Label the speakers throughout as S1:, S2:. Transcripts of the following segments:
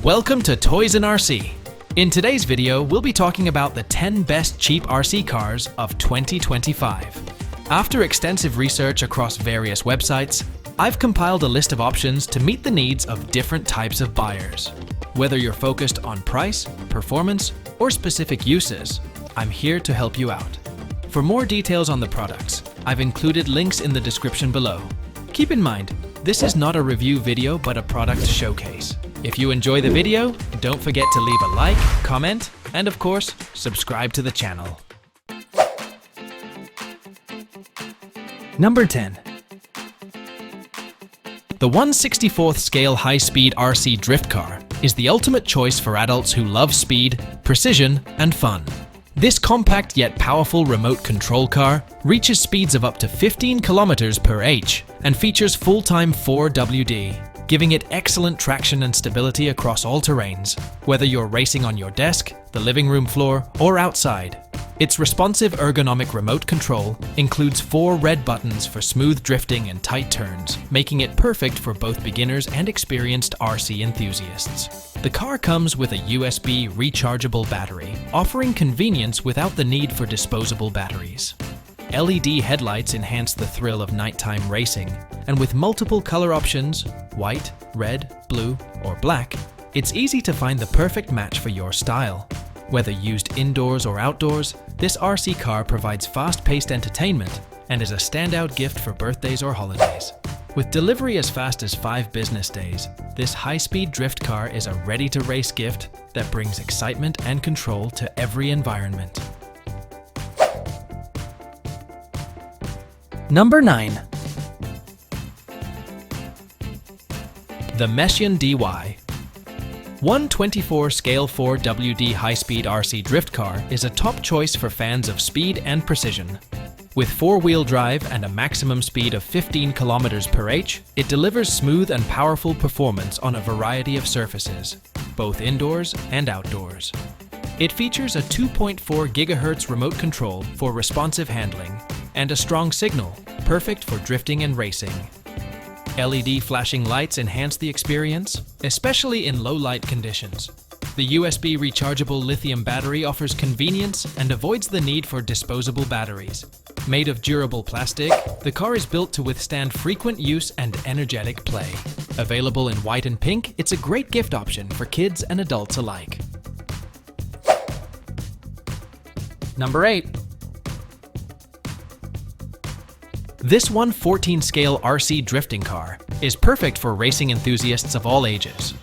S1: Welcome to Toys and RC. In today's video, we'll be talking about the 10 best cheap RC cars of 2025. After extensive research across various websites, I've compiled a list of options to meet the needs of different types of buyers. Whether you're focused on price, performance, or specific uses, I'm here to help you out. For more details on the products, I've included links in the description below. Keep in mind, this is not a review video but a product showcase. If you enjoy the video, don't forget to leave a like, comment, and of course, subscribe to the channel. Number 10. The 1/64th scale high-speed RC drift car is the ultimate choice for adults who love speed, precision, and fun. This compact yet powerful remote control car reaches speeds of up to 15 km/h and features full-time 4WD, giving it excellent traction and stability across all terrains, whether you're racing on your desk, the living room floor, or outside. Its responsive ergonomic remote control includes 4 red buttons for smooth drifting and tight turns, making it perfect for both beginners and experienced RC enthusiasts. The car comes with a USB rechargeable battery, offering convenience without the need for disposable batteries. LED headlights enhance the thrill of nighttime racing, and with multiple color options, white, red, blue, or black, it's easy to find the perfect match for your style. Whether used indoors or outdoors, this RC car provides fast-paced entertainment and is a standout gift for birthdays or holidays. With delivery as fast as 5 business days, this high-speed drift car is a ready-to-race gift that brings excitement and control to every environment. Number 9. The MESIONDY. 1/24 scale 4WD high-speed RC drift car is a top choice for fans of speed and precision. With 4-wheel drive and a maximum speed of 15 km/h, it delivers smooth and powerful performance on a variety of surfaces, both indoors and outdoors. It features a 2.4 GHz remote control for responsive handling and a strong signal, perfect for drifting and racing. LED flashing lights enhance the experience, especially in low-light conditions. The USB rechargeable lithium battery offers convenience and avoids the need for disposable batteries. Made of durable plastic, the car is built to withstand frequent use and energetic play. Available in white and pink, it's a great gift option for kids and adults alike. Number 8. This 1/14 scale RC drifting car is perfect for racing enthusiasts of all ages.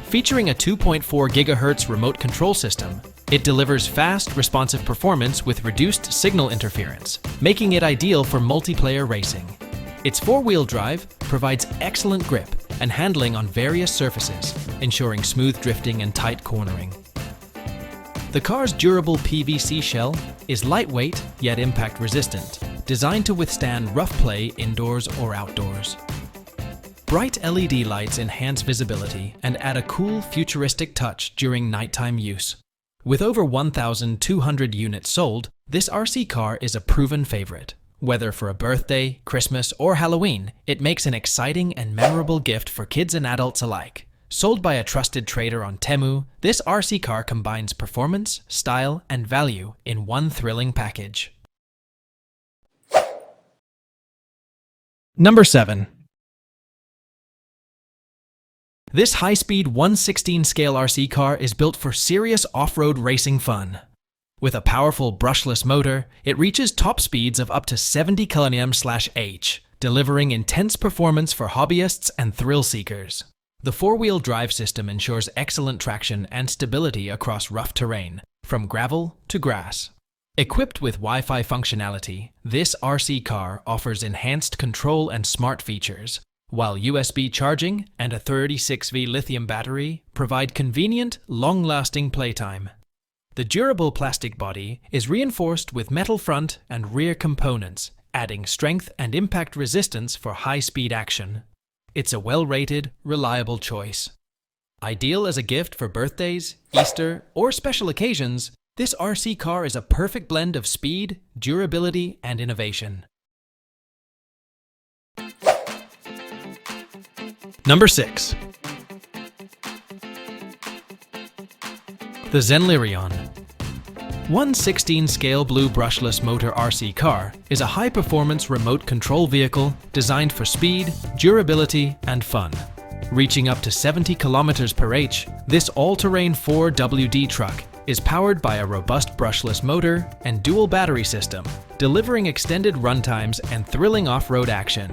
S1: Featuring a 2.4 GHz remote control system, it delivers fast, responsive performance with reduced signal interference, making it ideal for multiplayer racing. Its 4-wheel drive provides excellent grip and handling on various surfaces, ensuring smooth drifting and tight cornering. The car's durable PVC shell is lightweight yet impact resistant, designed to withstand rough play indoors or outdoors. Bright LED lights enhance visibility and add a cool, futuristic touch during nighttime use. With over 1,200 units sold, this RC car is a proven favorite. Whether for a birthday, Christmas, or Halloween, it makes an exciting and memorable gift for kids and adults alike. Sold by a trusted trader on Temu, this RC car combines performance, style, and value in one thrilling package. Number 7. This high-speed 1/16 scale RC car is built for serious off-road racing fun. With a powerful brushless motor, it reaches top speeds of up to 70 km/h, delivering intense performance for hobbyists and thrill seekers. The 4-wheel drive system ensures excellent traction and stability across rough terrain, from gravel to grass. Equipped with Wi-Fi functionality, this RC car offers enhanced control and smart features, while USB charging and a 36V lithium battery provide convenient, long-lasting playtime. The durable plastic body is reinforced with metal front and rear components, adding strength and impact resistance for high-speed action. It's a well-rated, reliable choice. Ideal as a gift for birthdays, Easter, or special occasions, this RC car is a perfect blend of speed, durability, and innovation. Number 6. The Zenlirion. 1/16 scale blue brushless motor RC car is a high-performance remote control vehicle designed for speed, durability, and fun. Reaching up to 70 km per h, this all-terrain 4WD truck is powered by a robust brushless motor and dual battery system, delivering extended runtimes and thrilling off-road action.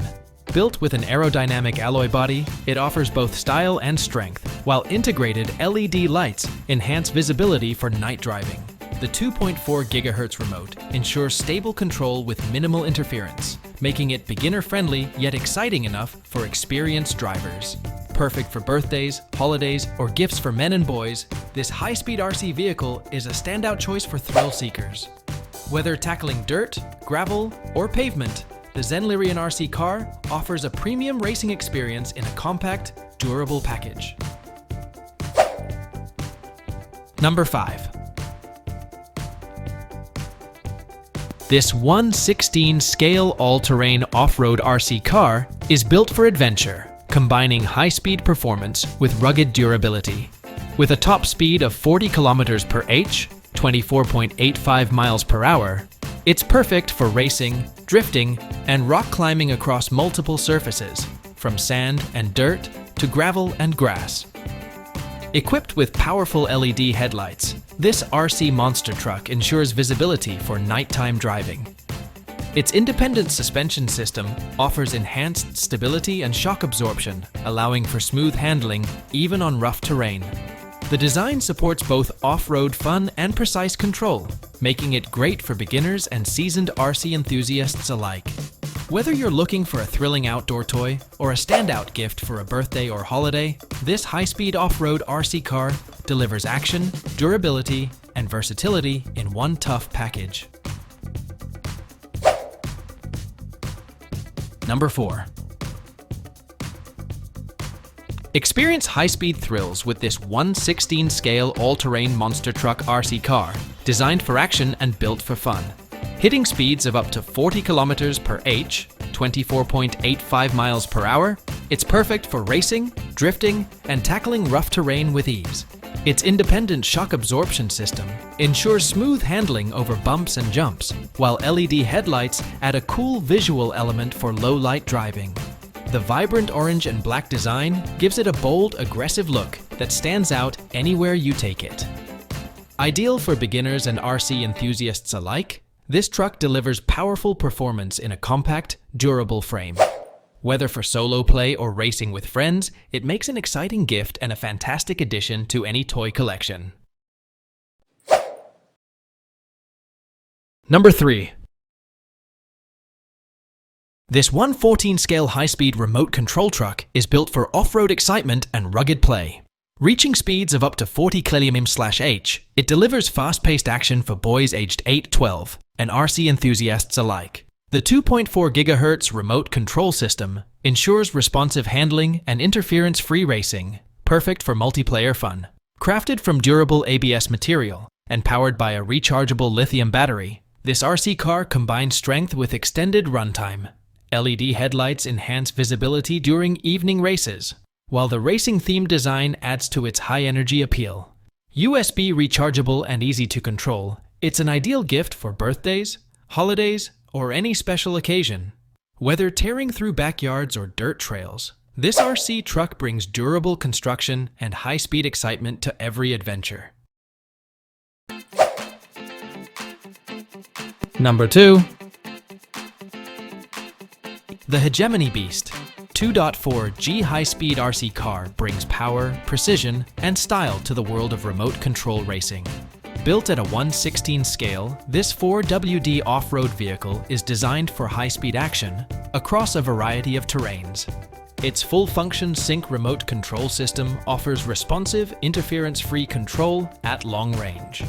S1: Built with an aerodynamic alloy body, it offers both style and strength, while integrated LED lights enhance visibility for night driving. The 2.4 GHz remote ensures stable control with minimal interference, making it beginner-friendly yet exciting enough for experienced drivers. Perfect for birthdays, holidays, or gifts for men and boys, this high-speed RC vehicle is a standout choice for thrill seekers. Whether tackling dirt, gravel, or pavement, the Zenlirion RC car offers a premium racing experience in a compact, durable package. Number 5. This 1/16 scale all-terrain off-road RC car is built for adventure, combining high-speed performance with rugged durability. With a top speed of 40 km per h, 24.85 miles per hour, it's perfect for racing, drifting, and rock climbing across multiple surfaces, from sand and dirt to gravel and grass. Equipped with powerful LED headlights, this RC monster truck ensures visibility for nighttime driving. Its independent suspension system offers enhanced stability and shock absorption, allowing for smooth handling even on rough terrain. The design supports both off-road fun and precise control, making it great for beginners and seasoned RC enthusiasts alike. Whether you're looking for a thrilling outdoor toy or a standout gift for a birthday or holiday, this high-speed off-road RC car delivers action, durability, and versatility in one tough package. Number 4. Experience high-speed thrills with this 1/16 scale all-terrain monster truck RC car, designed for action and built for fun. Hitting speeds of up to 40 km per h, 24.85 miles per hour, it's perfect for racing, drifting, and tackling rough terrain with ease. Its independent shock absorption system ensures smooth handling over bumps and jumps, while LED headlights add a cool visual element for low-light driving. The vibrant orange and black design gives it a bold, aggressive look that stands out anywhere you take it. Ideal for beginners and RC enthusiasts alike, this truck delivers powerful performance in a compact, durable frame. Whether for solo play or racing with friends, it makes an exciting gift and a fantastic addition to any toy collection. Number 3. This 1/14 scale high-speed remote control truck is built for off-road excitement and rugged play. Reaching speeds of up to 40 km/h, it delivers fast-paced action for boys aged 8-12 and RC enthusiasts alike. The 2.4 GHz remote control system ensures responsive handling and interference-free racing, perfect for multiplayer fun. Crafted from durable ABS material and powered by a rechargeable lithium battery, this RC car combines strength with extended runtime. LED headlights enhance visibility during evening races, while the racing-themed design adds to its high-energy appeal. USB rechargeable and easy to control, it's an ideal gift for birthdays, holidays, or any special occasion. Whether tearing through backyards or dirt trails, this RC truck brings durable construction and high-speed excitement to every adventure. Number 2. The HEGEMONY Beast 2.4 G high-speed RC car brings power, precision, and style to the world of remote control racing. Built at a 1/16 scale, this 4WD off-road vehicle is designed for high-speed action across a variety of terrains. Its full-function sync remote control system offers responsive, interference-free control at long range.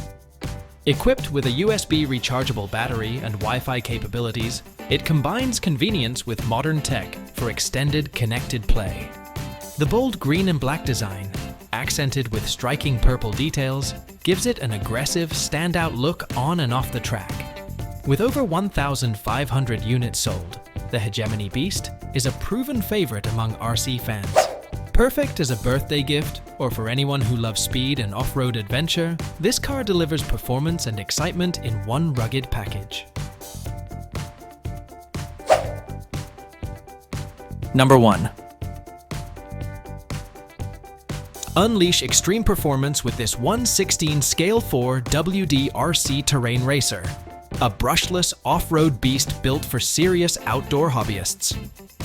S1: Equipped with a USB rechargeable battery and Wi-Fi capabilities, it combines convenience with modern tech for extended connected play. The bold green and black design, accented with striking purple details, gives it an aggressive, standout look on and off the track. With over 1,500 units sold, the HEGEMONY Beast is a proven favorite among RC fans. Perfect as a birthday gift, or for anyone who loves speed and off-road adventure, this car delivers performance and excitement in one rugged package. Number 1. Unleash extreme performance with this 1/16 Scale 4 WD RC terrain racer, a brushless off-road beast built for serious outdoor hobbyists.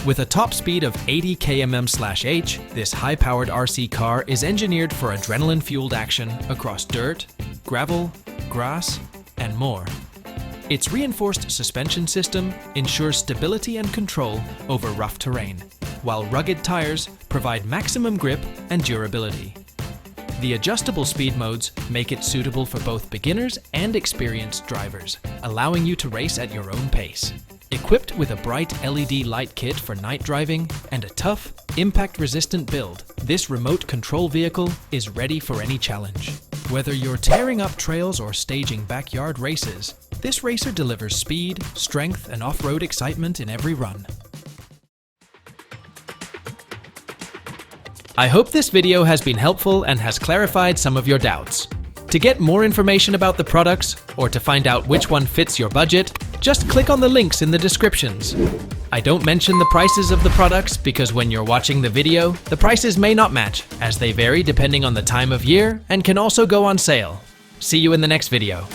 S1: With a top speed of 80 km/h, this high-powered RC car is engineered for adrenaline-fueled action across dirt, gravel, grass, and more. Its reinforced suspension system ensures stability and control over rough terrain, while rugged tires provide maximum grip and durability. The adjustable speed modes make it suitable for both beginners and experienced drivers, allowing you to race at your own pace. Equipped with a bright LED light kit for night driving and a tough, impact-resistant build, this remote control vehicle is ready for any challenge. Whether you're tearing up trails or staging backyard races, this racer delivers speed, strength, and off-road excitement in every run. I hope this video has been helpful and has clarified some of your doubts. To get more information about the products, or to find out which one fits your budget, just click on the links in the descriptions. I don't mention the prices of the products because when you're watching the video, the prices may not match, as they vary depending on the time of year and can also go on sale. See you in the next video.